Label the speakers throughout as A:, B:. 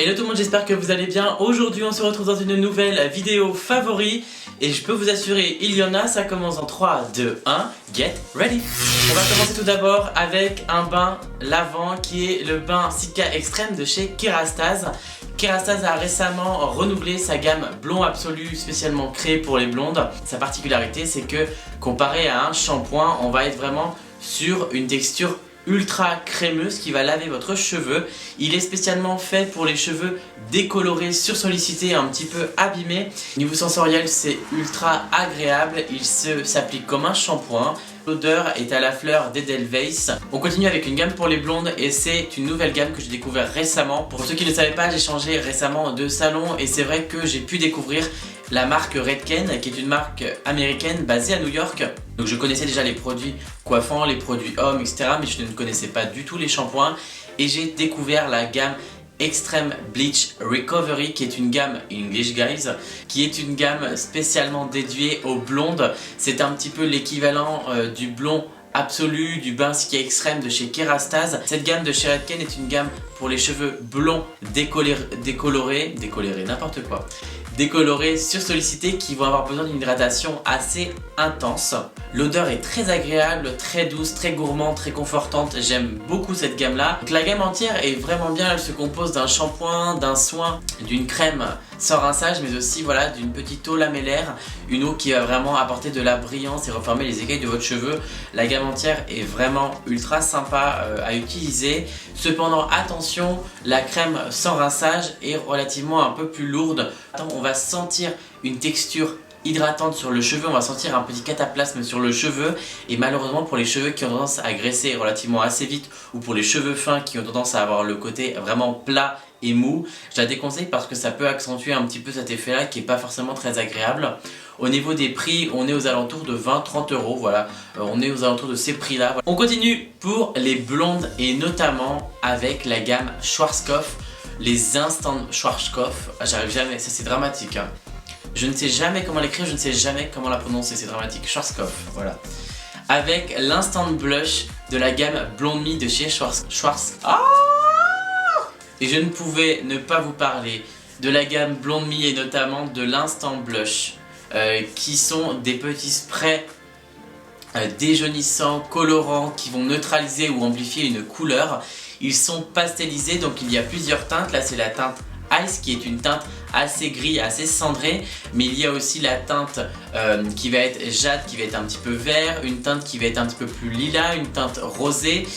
A: Hello tout le monde, j'espère que vous allez bien. Aujourd'hui on se retrouve dans une nouvelle vidéo favori. Et je peux vous assurer, il y en a, ça commence en 3, 2, 1, get ready. On va commencer tout d'abord avec un bain lavant qui est le bain Cica Extreme de chez Kerastase. Kerastase a récemment renouvelé sa gamme blond absolu spécialement créée pour les blondes. Sa particularité c'est que comparé à un shampoing, on va être vraiment sur une texture ultra crémeuse qui va laver votre cheveu. Il est spécialement fait pour les cheveux décolorés, sursollicités, un petit peu abîmés. Niveau sensoriel, c'est ultra agréable. Il s'applique comme un shampoing. L'odeur est à la fleur d'Edelweiss. On continue avec une gamme pour les blondes et c'est une nouvelle gamme que j'ai découvert récemment. Pour ceux qui ne savaient pas, j'ai changé récemment de salon et c'est vrai que j'ai pu découvrir la marque Redken qui est une marque américaine basée à New York. Donc je connaissais déjà les produits coiffants, les produits hommes, etc. mais je ne connaissais pas du tout les shampoings et j'ai découvert la gamme Extreme Bleach Recovery qui est une gamme English Guys, qui est une gamme spécialement dédiée aux blondes. C'est un petit peu l'équivalent du blond absolu, du bain Cica Extreme de chez Kerastase. Cette gamme de chez Redken est une gamme pour les cheveux blonds décolorés, n'importe quoi. Décolorés, sursollicités, qui vont avoir besoin d'une hydratation assez intense. L'odeur est très agréable, très douce, très gourmande, très confortante. J'aime beaucoup cette gamme là. Donc la gamme entière est vraiment bien. Elle se compose d'un shampoing, d'un soin, d'une crème sans rinçage, mais aussi voilà, d'une petite eau lamellaire. Une eau qui va vraiment apporter de la brillance et reformer les écailles de votre cheveu. La gamme entière est vraiment ultra sympa à utiliser. Cependant attention, la crème sans rinçage est relativement un peu plus lourde. On va sentir une texture hydratante sur le cheveu, on va sentir un petit cataplasme sur le cheveu et malheureusement pour les cheveux qui ont tendance à graisser relativement assez vite ou pour les cheveux fins qui ont tendance à avoir le côté vraiment plat et mou, je la déconseille parce que ça peut accentuer un petit peu cet effet là qui est pas forcément très agréable. Au niveau des prix, on est aux alentours de 20-30 €, voilà, on est aux alentours de ces prix là. On continue pour les blondes et notamment avec la gamme Schwarzkopf, les Instant Schwarzkopf, j'arrive jamais, ça c'est dramatique hein. Je ne sais jamais comment l'écrire, je ne sais jamais comment la prononcer, c'est dramatique. Schwarzkopf, voilà. Avec l'instant blush de la gamme Blonde Me de chez Ah et je ne pouvais ne pas vous parler de la gamme Blonde Me et notamment de l'instant blush qui sont des petits sprays déjaunissants, colorants qui vont neutraliser ou amplifier une couleur. Ils sont pastelisés, donc il y a plusieurs teintes. Là c'est la teinte Ice qui est une teinte assez gris, assez cendrée, mais il y a aussi la teinte qui va être jade, qui va être un petit peu vert, une teinte qui va être un petit peu plus lilas, une teinte rosée,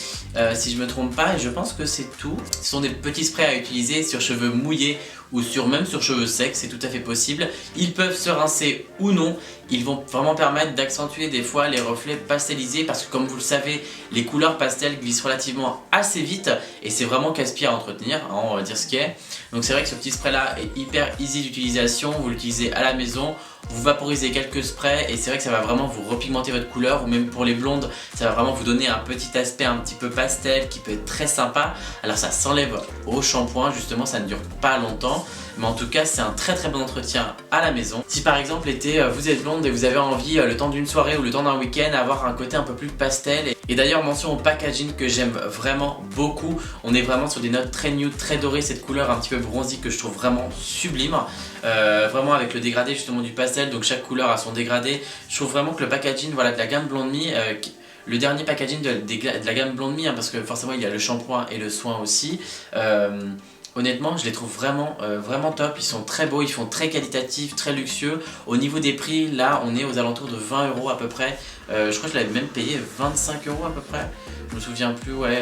A: si je me trompe pas, et je pense que c'est tout. Ce sont des petits sprays à utiliser sur cheveux mouillés ou même sur cheveux secs, c'est tout à fait possible. Ils peuvent se rincer ou non, ils vont vraiment permettre d'accentuer des fois les reflets pastelisés parce que comme vous le savez, les couleurs pastel glissent relativement assez vite et c'est vraiment casse-pied à entretenir, hein, on va dire ce qui est. Donc c'est vrai que ce petit spray là est hyper easy d'utilisation, vous l'utilisez à la maison, vous vaporisez quelques sprays et c'est vrai que ça va vraiment vous repigmenter votre couleur ou même pour les blondes, ça va vraiment vous donner un petit aspect un petit peu pastel qui peut être très sympa. Alors ça s'enlève au shampoing, justement ça ne dure pas longtemps. Mais en tout cas c'est un très bon entretien à la maison. Si par exemple l'été vous êtes blonde et vous avez envie le temps d'une soirée ou le temps d'un week-end avoir un côté un peu plus pastel. Et d'ailleurs mention au packaging que j'aime vraiment beaucoup. On est vraiment sur des notes très nude, très dorées, cette couleur un petit peu bronzy que je trouve vraiment sublime. Vraiment avec le dégradé justement du pastel, donc chaque couleur a son dégradé. Je trouve vraiment que le packaging voilà, de la gamme Blonde Me, le dernier packaging de la gamme Blonde Me hein, parce que forcément il y a le shampoing et le soin aussi. Honnêtement je les trouve vraiment, vraiment top, ils sont très beaux, ils font très qualitatifs, très luxueux. Au niveau des prix, là on est aux alentours de 20 € à peu près. Je crois que je l'avais même payé 25 € à peu près. Je me souviens plus, ouais.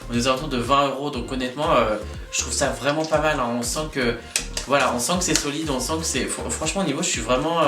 A: On est aux alentours de 20 €, donc honnêtement je trouve ça vraiment pas mal hein. On sent que voilà, on sent que c'est solide, on sent que c'est... Franchement au niveau je suis vraiment...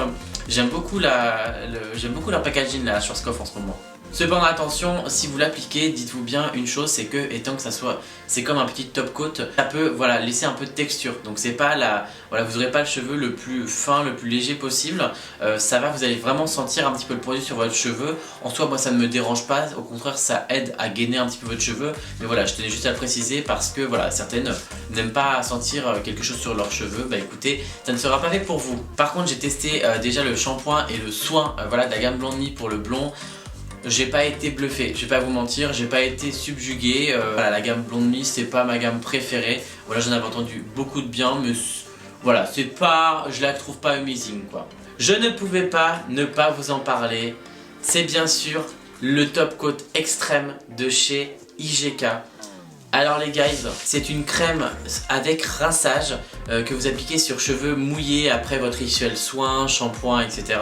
A: j'aime beaucoup leur packaging là, Schwarzkopf en ce moment. Cependant attention, si vous l'appliquez, dites-vous bien une chose, c'est que étant que ça soit, c'est comme un petit top coat, ça peut voilà, laisser un peu de texture. Donc c'est pas la, voilà, vous n'aurez pas le cheveu le plus fin, le plus léger possible. Ça va, vous allez vraiment sentir un petit peu le produit sur votre cheveu. En soi, moi ça ne me dérange pas, au contraire ça aide à gainer un petit peu votre cheveu. Mais voilà, je tenais juste à le préciser parce que voilà, certaines n'aiment pas sentir quelque chose sur leurs cheveux. Bah écoutez, ça ne sera pas fait pour vous. Par contre, j'ai testé déjà le shampoing et le soin voilà, de la gamme Blonde Me pour le blond. j'ai pas été bluffé, je vais pas vous mentir, j'ai pas été subjugué. Voilà, la gamme Blonde Me c'est pas ma gamme préférée. Voilà, j'en avais entendu beaucoup de bien, mais voilà, c'est pas, je la trouve pas amazing quoi. Je ne pouvais pas ne pas vous en parler. C'est bien sûr le top coat extrême de chez IGK. Alors les guys, c'est une crème avec rinçage que vous appliquez sur cheveux mouillés après votre rituel soin, shampoing, etc.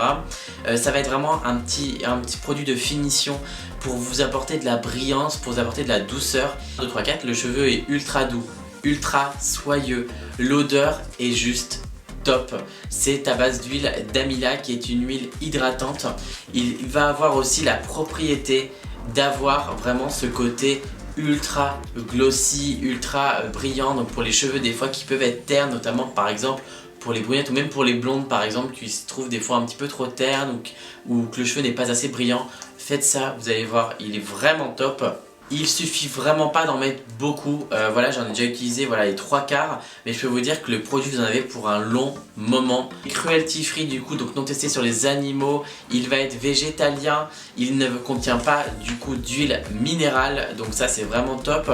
A: Ça va être vraiment un petit produit de finition pour vous apporter de la brillance, pour vous apporter de la douceur. 2, 3, 4, le cheveu est ultra doux, ultra soyeux, l'odeur est juste top. C'est à base d'huile d'amila qui est une huile hydratante. Il va avoir aussi la propriété d'avoir vraiment ce côté ultra glossy, ultra brillant, donc pour les cheveux des fois qui peuvent être ternes, notamment par exemple pour les brunettes ou même pour les blondes par exemple qui se trouvent des fois un petit peu trop ternes ou que le cheveu n'est pas assez brillant. Faites ça, vous allez voir, il est vraiment top. Il suffit vraiment pas d'en mettre beaucoup, voilà, j'en ai déjà utilisé voilà, les 3/4, mais je peux vous dire que le produit vous en avez pour un long moment. Cruelty free du coup, donc non testé sur les animaux, il va être végétalien, il ne contient pas du coup d'huile minérale, donc ça c'est vraiment top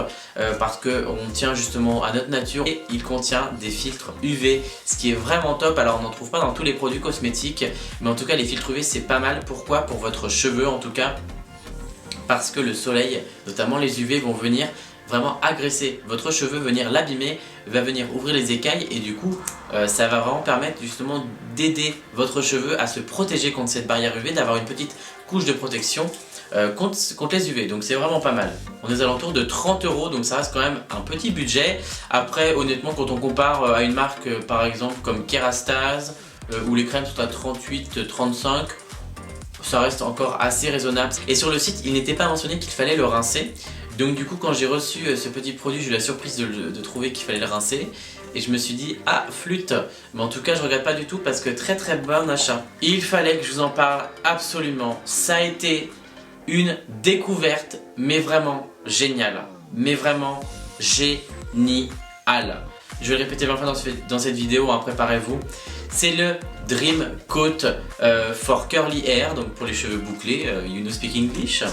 A: parce qu'on tient justement à notre nature et il contient des filtres UV, ce qui est vraiment top. Alors on n'en trouve pas dans tous les produits cosmétiques, mais en tout cas les filtres UV c'est pas mal. Pourquoi? Pour votre cheveu en tout cas. Parce que le soleil, notamment les UV, vont venir vraiment agresser votre cheveu, venir l'abîmer, va venir ouvrir les écailles et du coup ça va vraiment permettre justement d'aider votre cheveu à se protéger contre cette barrière UV, d'avoir une petite couche de protection contre les UV, donc c'est vraiment pas mal. On est aux alentours de 30 €, donc ça reste quand même un petit budget. Après honnêtement quand on compare à une marque par exemple comme Kerastase où les crèmes sont à 38-35, ça reste encore assez raisonnable. Et sur le site, il n'était pas mentionné qu'il fallait le rincer. Donc du coup, quand j'ai reçu ce petit produit, j'ai eu la surprise de trouver qu'il fallait le rincer. Et je me suis dit, ah, flûte. Mais en tout cas, je regrette pas du tout parce que très très bon achat. Il fallait que je vous en parle absolument. Ça a été une découverte, mais vraiment géniale. Mais vraiment géniale. Je vais le répéter 20 fois dans cette vidéo, hein, préparez-vous. C'est le Dream Coat for Curly Hair, donc pour les cheveux bouclés, you know speak English.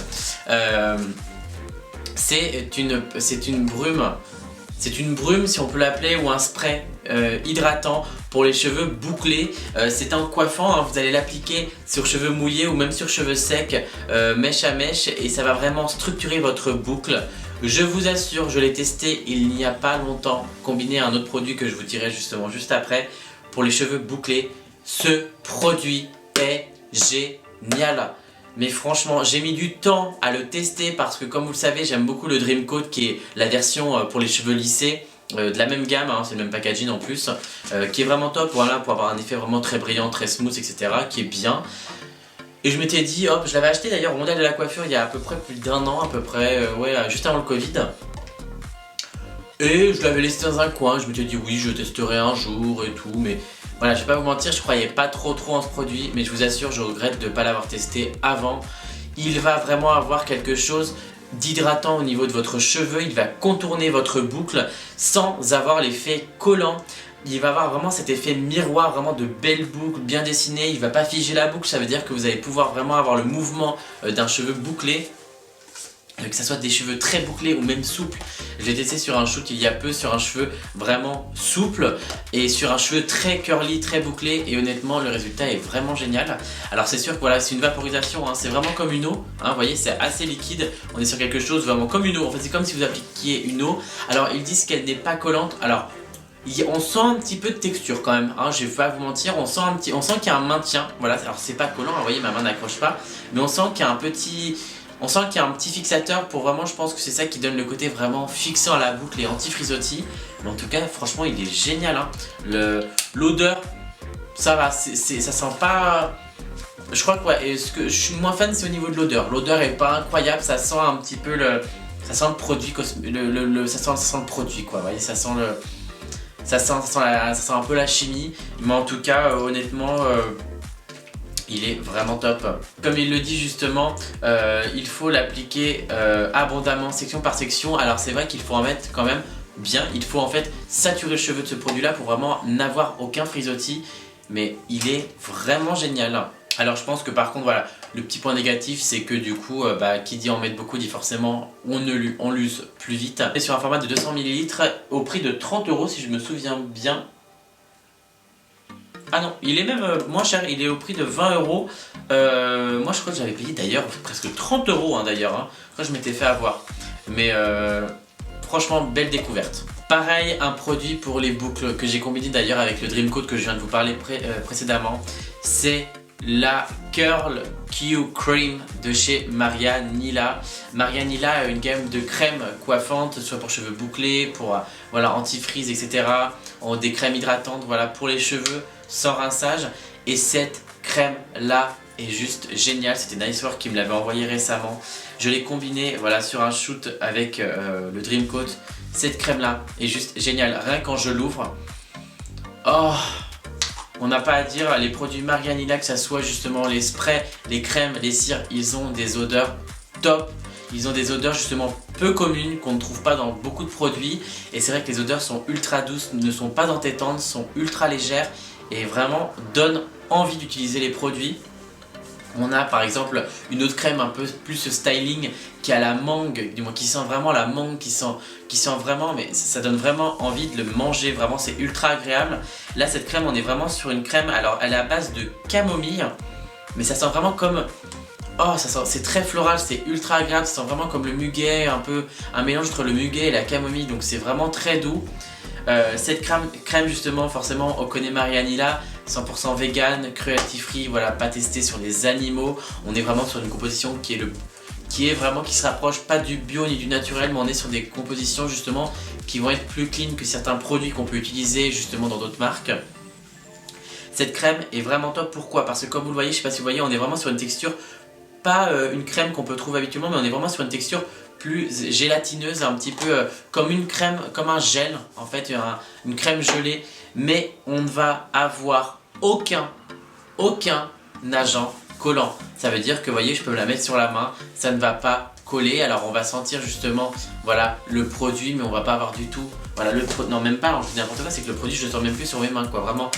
A: C'est une brume si on peut l'appeler, ou un spray hydratant pour les cheveux bouclés. C'est un coiffant, hein, vous allez l'appliquer sur cheveux mouillés ou même sur cheveux secs, mèche à mèche, et ça va vraiment structurer votre boucle. Je vous assure, je l'ai testé il n'y a pas longtemps, combiné à un autre produit que je vous dirai justement juste après, pour les cheveux bouclés. Ce produit est génial. Mais franchement, j'ai mis du temps à le tester parce que comme vous le savez, j'aime beaucoup le Dream Coat qui est la version pour les cheveux lissés. De la même gamme, hein, c'est le même packaging en plus, qui est vraiment top, voilà, pour avoir un effet vraiment très brillant, très smooth, etc., qui est bien. Et je m'étais dit, hop, je l'avais acheté d'ailleurs au Mondial de la coiffure il y a à peu près plus d'un an, à peu près, ouais, juste avant le Covid. Et je l'avais laissé dans un coin, je m'étais dit oui, je testerai un jour et tout, mais voilà, je vais pas vous mentir, je croyais pas trop en ce produit, mais je vous assure, je regrette de ne pas l'avoir testé avant. Il va vraiment avoir quelque chose d'hydratant au niveau de votre cheveu, il va contourner votre boucle sans avoir l'effet collant. Il va avoir vraiment cet effet miroir, vraiment de belles boucles bien dessinées. Il va pas figer la boucle, ça veut dire que vous allez pouvoir vraiment avoir le mouvement d'un cheveu bouclé. Que ça soit des cheveux très bouclés ou même souples. Je l'ai testé sur un shoot il y a peu, sur un cheveu vraiment souple et sur un cheveu très curly, très bouclé, et honnêtement le résultat est vraiment génial. Alors c'est sûr que voilà, c'est une vaporisation, hein, c'est vraiment comme une eau, hein, vous voyez, c'est assez liquide, on est sur quelque chose vraiment comme une eau. En fait c'est comme si vous appliquiez une eau. Alors ils disent qu'elle n'est pas collante, alors on sent un petit peu de texture quand même, hein, je vais pas vous mentir, on sent qu'il y a un maintien, voilà. Alors c'est pas collant, vous voyez ma main n'accroche pas, mais on sent qu'il y a un petit... On sent qu'il y a un petit fixateur pour vraiment, je pense que c'est ça qui donne le côté vraiment fixant à la boucle et anti-frisottis. Mais en tout cas, franchement, il est génial, hein. L'odeur, ça va, ça sent pas... Je crois que ouais, ce que je suis moins fan, c'est au niveau de l'odeur. L'odeur est pas incroyable, ça sent un petit peu le... Ça sent le produit, ça sent le produit, quoi, vous voyez, ça sent un peu la chimie. Mais en tout cas, honnêtement... il est vraiment top. Comme il le dit justement, il faut l'appliquer abondamment, section par section. Alors c'est vrai qu'il faut en mettre quand même bien. Il faut en fait saturer le cheveu de ce produit là pour vraiment n'avoir aucun frisottis. Mais il est vraiment génial. Alors je pense que par contre voilà, Le petit point négatif, c'est que du coup, qui dit en mettre beaucoup dit forcément on l'use plus vite. Et sur un format de 200 ml au prix de 30 € si je me souviens bien. Ah non, il est même moins cher, il est au prix de 20 €. Moi je crois que j'avais payé d'ailleurs presque 30 € d'ailleurs. Hein. Moi je m'étais fait avoir. Mais franchement, belle découverte. Pareil, un produit pour les boucles que j'ai combiné d'ailleurs avec le Dream Coat que je viens de vous parler précédemment. C'est la Curl Q Cream de chez Maria Nila. Maria Nila a une gamme de crèmes coiffantes, soit pour cheveux bouclés, pour voilà, anti-frizz, etc. Des crèmes hydratantes voilà, pour les cheveux sans rinçage. Et cette crème là est juste géniale. C'était Nicewear qui me l'avait envoyé récemment. Je l'ai combinée voilà, sur un shoot avec le Dream Coat. Cette crème là est juste géniale. Rien quand je l'ouvre. Oh, on n'a pas à dire, les produits Maria Nila, que ça soit justement les sprays, les crèmes, les cires, ils ont des odeurs top. Ils ont des odeurs justement peu communes qu'on ne trouve pas dans beaucoup de produits. Et c'est vrai que les odeurs sont ultra douces, ne sont pas entêtantes, sont ultra légères et vraiment donnent envie d'utiliser les produits. On a par exemple une autre crème un peu plus styling qui a la mangue, du moins qui sent vraiment la mangue, qui sent vraiment, mais ça donne vraiment envie de le manger, vraiment c'est ultra agréable. Là cette crème on est vraiment sur une crème, alors elle est à base de camomille, mais ça sent vraiment comme, oh ça sent, c'est très floral, c'est ultra agréable, ça sent vraiment comme le muguet, un peu un mélange entre le muguet et la camomille, donc c'est vraiment très doux. Cette crème justement, forcément on connaît Maria Nila, 100% vegan, cruelty free, voilà, pas testé sur des animaux. On est vraiment sur une composition qui se rapproche pas du bio ni du naturel, mais on est sur des compositions justement qui vont être plus clean que certains produits qu'on peut utiliser justement dans d'autres marques. Cette crème est vraiment top, pourquoi? Parce que comme vous le voyez, je sais pas si vous voyez, on est vraiment sur une texture, pas une crème qu'on peut trouver habituellement, mais on est vraiment sur une texture plus gélatineuse, un petit peu comme une crème, comme un gel en fait, une crème gelée, mais on ne va avoir aucun agent collant. Ça veut dire que vous voyez, je peux me la mettre sur la main, ça ne va pas coller. Alors on va sentir justement voilà le produit, mais on va pas avoir du tout voilà non même pas, je dis n'importe quoi, c'est que le produit je le sens même plus sur mes mains quoi, vraiment.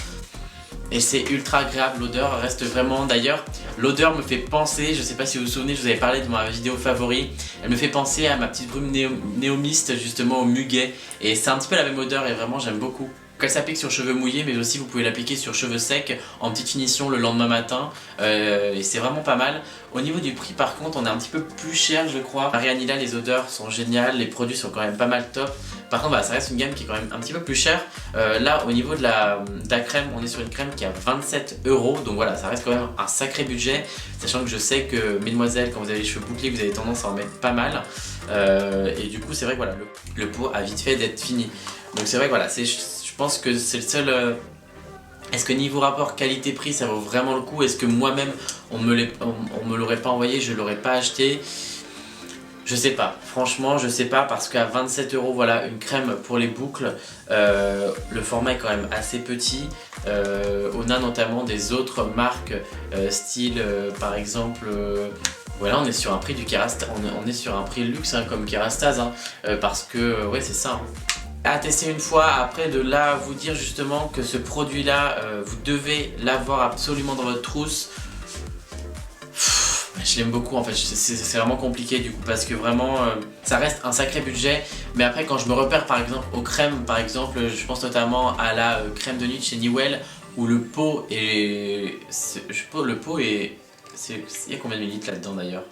A: Et c'est ultra agréable, l'odeur reste vraiment, d'ailleurs l'odeur me fait penser, je sais pas si vous vous souvenez, je vous avais parlé de ma vidéo favori, elle me fait penser à ma petite brume néomiste justement au muguet, et c'est un petit peu la même odeur et vraiment j'aime beaucoup. Elle s'applique sur cheveux mouillés, mais aussi vous pouvez l'appliquer sur cheveux secs en petite finition le lendemain matin, et c'est vraiment pas mal. Au niveau du prix par contre on est un petit peu plus cher je crois. Maria Nila, les odeurs sont géniales, les produits sont quand même pas mal top. Par contre ça reste une gamme qui est quand même un petit peu plus chère. Là au niveau de la crème, on est sur une crème qui a 27 €, donc voilà, ça reste quand même un sacré budget, sachant que je sais que mesdemoiselles, quand vous avez les cheveux bouclés, vous avez tendance à en mettre pas mal, et du coup c'est vrai que voilà, le pot a vite fait d'être fini. Donc c'est vrai que voilà, je pense que c'est le seul... Est-ce que niveau rapport qualité-prix ça vaut vraiment le coup? Est-ce que moi-même on me l'aurait pas envoyé, je l'aurais pas acheté? Je sais pas, franchement je sais pas, parce qu'à 27 € voilà une crème pour les boucles, le format est quand même assez petit. On a notamment des autres marques style par exemple... Voilà, on est sur un prix du Kerastase, on est sur un prix luxe hein, comme Kerastase hein, parce que ouais c'est ça. Hein. À tester une fois, après de là vous dire justement que ce produit là vous devez l'avoir absolument dans votre trousse. Je l'aime beaucoup en fait, c'est vraiment compliqué du coup parce que vraiment ça reste un sacré budget, mais après quand je me repère par exemple aux crèmes, par exemple je pense notamment à la crème de nuit chez Newell où le pot est... il y a combien de millilitres là-dedans d'ailleurs?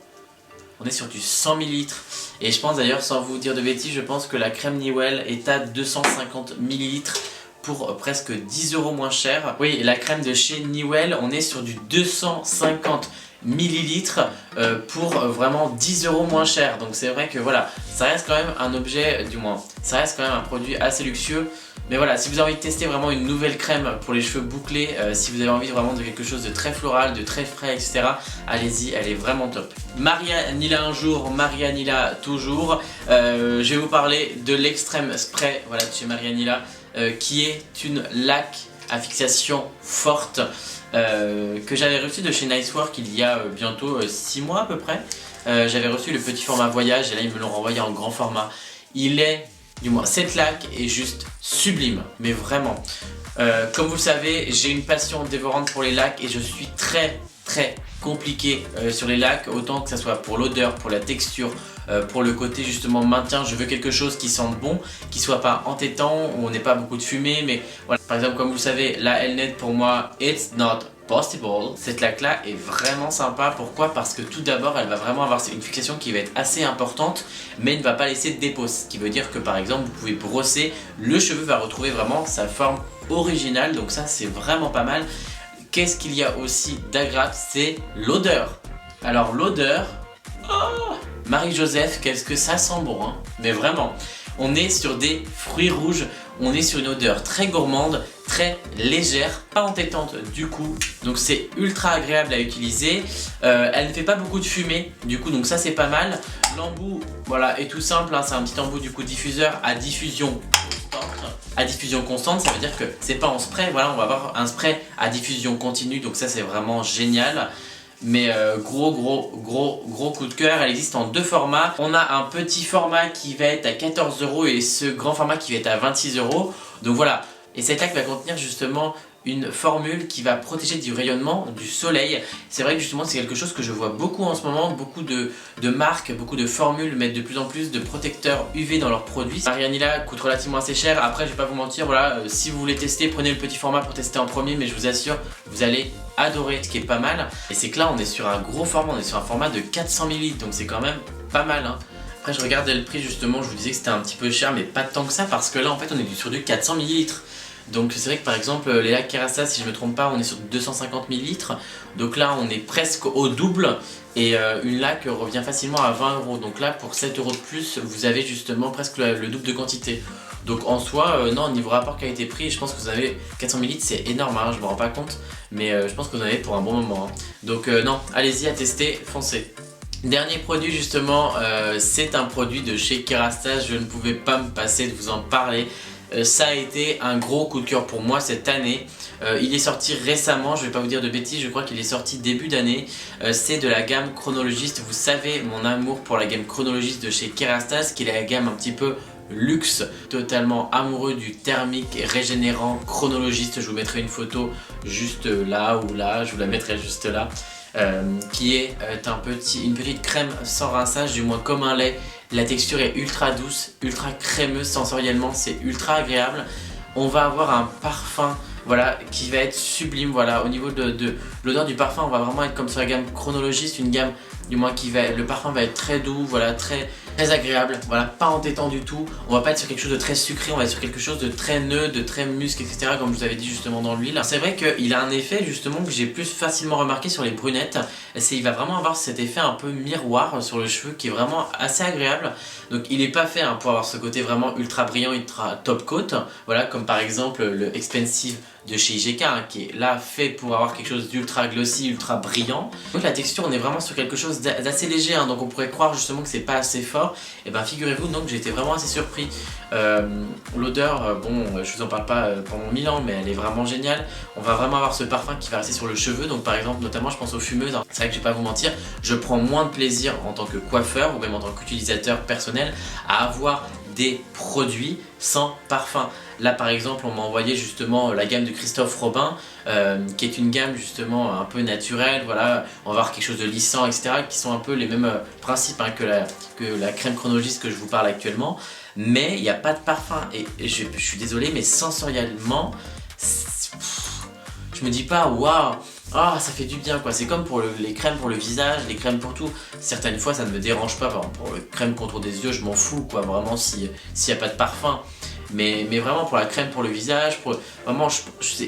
A: On est sur du 100 ml et je pense d'ailleurs, sans vous dire de bêtises, je pense que la crème Newell est à 250 ml pour presque 10 € moins cher. Oui, la crème de chez Newell, on est sur du 250 ml pour vraiment 10 € moins cher. Donc c'est vrai que voilà, ça reste quand même un objet, du moins, ça reste quand même un produit assez luxueux. Mais voilà, si vous avez envie de tester vraiment une nouvelle crème pour les cheveux bouclés, si vous avez envie vraiment de quelque chose de très floral, de très frais, etc., allez-y, elle est vraiment top. Maria Nila un jour, Maria Nila toujours. Je vais vous parler de l'extrême spray, voilà, de chez Maria Nila, qui est une laque à fixation forte que j'avais reçu de chez Nicewear il y a bientôt 6 mois à peu près. J'avais reçu le petit format voyage et là ils me l'ont renvoyé en grand format. Il est... Du moins, cette laque est juste sublime, mais vraiment. Comme vous le savez, j'ai une passion dévorante pour les laques et je suis très très compliqué sur les lacs, autant que ça soit pour l'odeur, pour la texture, pour le côté justement maintien. Je veux quelque chose qui sente bon, qui soit pas entêtant, où on n'ait pas beaucoup de fumée, mais voilà. Par exemple, comme vous le savez, la Elnet pour moi, it's not possible. Cette laque là est vraiment sympa. Pourquoi? Parce que tout d'abord elle va vraiment avoir une fixation qui va être assez importante, mais ne va pas laisser de dépôt, ce qui veut dire que par exemple vous pouvez brosser, le cheveu va retrouver vraiment sa forme originale, donc ça c'est vraiment pas mal. Qu'est-ce qu'il y a aussi d'agréable? C'est l'odeur. Alors l'odeur, oh, Marie-Joseph, qu'est-ce que ça sent bon, hein. Mais vraiment, on est sur des fruits rouges, on est sur une odeur très gourmande, très légère, pas entêtante du coup, donc c'est ultra agréable à utiliser. Elle ne fait pas beaucoup de fumée du coup, donc ça c'est pas mal. L'embout, voilà, est tout simple, hein, c'est un petit embout du coup diffuseur à diffusion constante. À diffusion constante, ça veut dire que c'est pas en spray, voilà, on va avoir un spray à diffusion continue, donc ça c'est vraiment génial. Mais gros coup de cœur. Elle existe en deux formats. On a un petit format qui va être à 14 € et ce grand format qui va être à 26 €. Donc voilà, et cette laque va contenir justement une formule qui va protéger du rayonnement du soleil. C'est vrai que justement c'est quelque chose que je vois beaucoup en ce moment. Beaucoup de marques, beaucoup de formules mettent de plus en plus de protecteurs UV dans leurs produits. Marianella coûte relativement assez cher. Après je vais pas vous mentir, voilà, si vous voulez tester, prenez le petit format pour tester en premier, mais je vous assure, vous allez adorer, ce qui est pas mal. Et c'est que là on est sur un gros format, on est sur un format de 400 ml, donc c'est quand même pas mal, hein. Après je regardais le prix justement, je vous disais que c'était un petit peu cher, mais pas tant que ça, parce que là en fait on est sur du 400 ml. Donc c'est vrai que par exemple les lacs Kerastase, si je me trompe pas, on est sur 250 ml. Donc là on est presque au double. Et une laque revient facilement à 20 €. Donc là pour 7 € de plus, vous avez justement presque le double de quantité. Donc en soi, non, niveau rapport qualité-prix, je pense que vous avez 400 ml, c'est énorme, hein, je me rends pas compte. Mais je pense que vous en avez pour un bon moment, hein. Donc non, allez-y à tester, foncez. Dernier produit justement, c'est un produit de chez Kerastase, je ne pouvais pas me passer de vous en parler. Ça a été un gros coup de cœur pour moi cette année. Il est sorti récemment, je vais pas vous dire de bêtises, je crois qu'il est sorti début d'année. C'est de la gamme Chronologiste. Vous savez mon amour pour la gamme Chronologiste de chez Kerastase, qui est la gamme un petit peu luxe, totalement amoureux du thermique régénérant Chronologiste. Je vous mettrai une photo juste là ou là, je vous la mettrai juste là. Qui est une petite crème sans rinçage, du moins comme un lait. La texture est ultra douce, ultra crémeuse sensoriellement, c'est ultra agréable. On va avoir un parfum, voilà, qui va être sublime. Voilà, au niveau de l'odeur du parfum, on va vraiment être comme sur la gamme Chronologiste, une gamme du moins le parfum va être très doux, voilà, très agréable, voilà, pas entêtant du tout. On va pas être sur quelque chose de très sucré, on va être sur quelque chose de très neutre, de très musc, etc. comme je vous avais dit justement dans l'huile. C'est vrai qu'il a un effet justement que j'ai plus facilement remarqué sur les brunettes. Il va vraiment avoir cet effet un peu miroir sur le cheveu qui est vraiment assez agréable. Donc il n'est pas fait pour avoir ce côté vraiment ultra brillant, ultra top coat, voilà, comme par exemple le Expensive de chez IGK, hein, qui est là fait pour avoir quelque chose d'ultra glossy, ultra brillant. Donc la texture, on est vraiment sur quelque chose d'assez léger, hein, donc on pourrait croire justement que c'est pas assez fort. Et ben figurez-vous donc j'ai été vraiment assez surpris. L'odeur, bon, je vous en parle pas pendant 1000 ans, mais elle est vraiment géniale. On va vraiment avoir ce parfum qui va rester sur le cheveu. Donc par exemple, notamment je pense aux fumeuses, hein. C'est vrai que je vais pas vous mentir, je prends moins de plaisir en tant que coiffeur ou même en tant qu'utilisateur personnel à avoir des produits sans parfum. Là par exemple on m'a envoyé justement la gamme de Christophe Robin, qui est une gamme justement un peu naturelle, voilà, on va avoir quelque chose de lissant, etc. qui sont un peu les mêmes principes, hein, que la crème Chronologiste que je vous parle actuellement, mais il n'y a pas de parfum. Et je suis désolé, mais sensoriellement, je me dis pas waouh, ah, ça fait du bien quoi. C'est comme pour les crèmes pour le visage, les crèmes pour tout. Certaines fois ça ne me dérange pas, par exemple pour le crème contre des yeux je m'en fous quoi, vraiment s'il n'y a pas de parfum. Mais vraiment pour la crème pour le visage, vraiment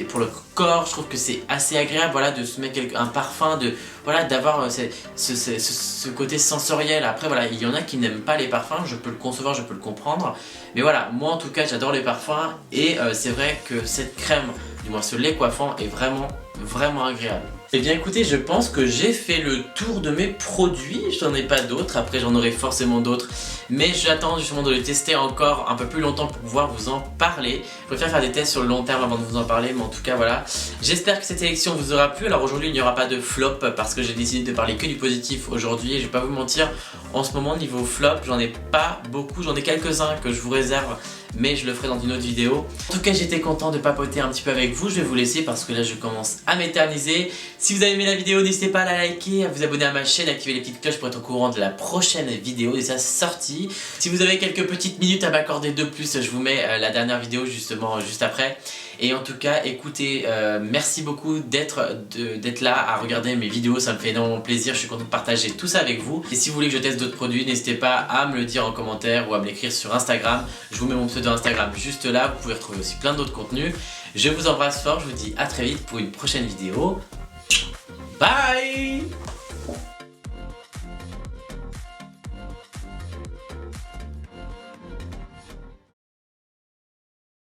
A: pour le corps, je trouve que c'est assez agréable, voilà, de se mettre un parfum, voilà, d'avoir ce côté sensoriel. Après voilà, il y en a qui n'aiment pas les parfums, je peux le concevoir, je peux le comprendre. Mais voilà, moi en tout cas j'adore les parfums et c'est vrai que cette crème, du moins ce lait coiffant est vraiment agréable. Eh bien écoutez, je pense que j'ai fait le tour de mes produits, je n'en ai pas d'autres, après j'en aurai forcément d'autres, mais j'attends justement de les tester encore un peu plus longtemps pour pouvoir vous en parler. Je préfère faire des tests sur le long terme avant de vous en parler, mais en tout cas voilà. J'espère que cette sélection vous aura plu. Alors aujourd'hui il n'y aura pas de flop parce que j'ai décidé de parler que du positif aujourd'hui et je vais pas vous mentir, en ce moment niveau flop j'en ai pas beaucoup, j'en ai quelques-uns que je vous réserve, mais je le ferai dans une autre vidéo. En tout cas j'étais content de papoter un petit peu avec vous, je vais vous laisser parce que là je commence à m'éterniser. Si vous avez aimé la vidéo, n'hésitez pas à la liker, à vous abonner à ma chaîne, activer les petites cloches pour être au courant de la prochaine vidéo et sa sortie. Si vous avez quelques petites minutes à m'accorder de plus, je vous mets la dernière vidéo justement juste après. Et en tout cas, écoutez, merci beaucoup d'être là à regarder mes vidéos, ça me fait énormément plaisir, je suis content de partager tout ça avec vous. Et si vous voulez que je teste d'autres produits, n'hésitez pas à me le dire en commentaire ou à me l'écrire sur Instagram. Je vous mets mon pseudo Instagram juste là, vous pouvez retrouver aussi plein d'autres contenus. Je vous embrasse fort, je vous dis à très vite pour une prochaine vidéo. Bye!